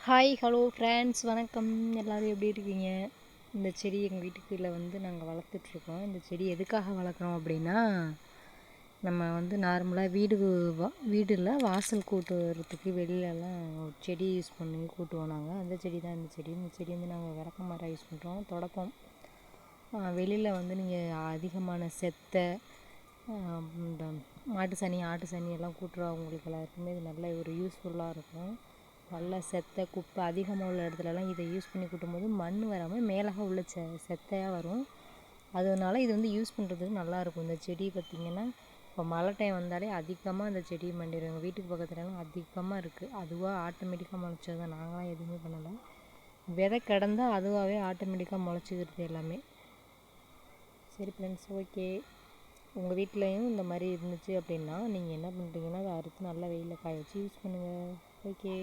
Hi hello friends, வணக்கம். எல்லோரும் எப்படி இருக்கீங்க? இந்த செடி எங்கள் வீட்டுக்குள்ளே நாங்கள் வளர்த்துட்ருக்கோம். இந்த செடி எதுக்காக வளர்க்குறோம் அப்படின்னா, நம்ம நார்மலாக வீடில் வாசல் கூட்டுறதுக்கு வெளியிலலாம் செடி யூஸ் பண்ணி கூட்டுவோம் நாங்கள். அந்த செடி தான் இந்த செடி நாங்கள் விளக்க மரம் யூஸ் பண்ணுறோம், தொடப்பம். வெளியில் நீங்கள் அதிகமான செத்தை இந்த மாட்டு சாணி ஆட்டு சாணி எல்லாம் கூட்டுறவங்களுக்கு எல்லாருக்குமே இது நல்ல ஒரு யூஸ்ஃபுல்லாக இருக்கும். நல்லா செத்தை குப்பை அதிகமாக உள்ள இடத்துலலாம் இதை யூஸ் பண்ணி கூட்டும்போது மண் வராமல் மேலாக உள்ள செத்தையாக வரும். அதனால் இது யூஸ் பண்ணுறதுக்கு நல்லாயிருக்கும். இந்த செடி பார்த்திங்கன்னா, இப்போ மழை டைம் வந்தாலே அதிகமாக அந்த செடி மண்டிடும். எங்கள் வீட்டுக்கு பக்கத்துலலாம் அதிகமாக இருக்குது. அதுவாக ஆட்டோமேட்டிக்காக முளைச்சது தான், நாங்களாம் எதுவுமே பண்ணலை. விதை கிடந்தால் அதுவாகவே ஆட்டோமேட்டிக்காக முளைச்சிக்கிறது எல்லாமே. சரி ஃப்ரெண்ட்ஸ், ஓகே. உங்கள் வீட்லேயும் இந்த மாதிரி இருந்துச்சு அப்படின்னா நீங்கள் என்ன பண்ணுறீங்கன்னா, அதை அறுத்து நல்லா வெயிலில் காய வச்சு யூஸ் பண்ணுங்கள். ஓகே.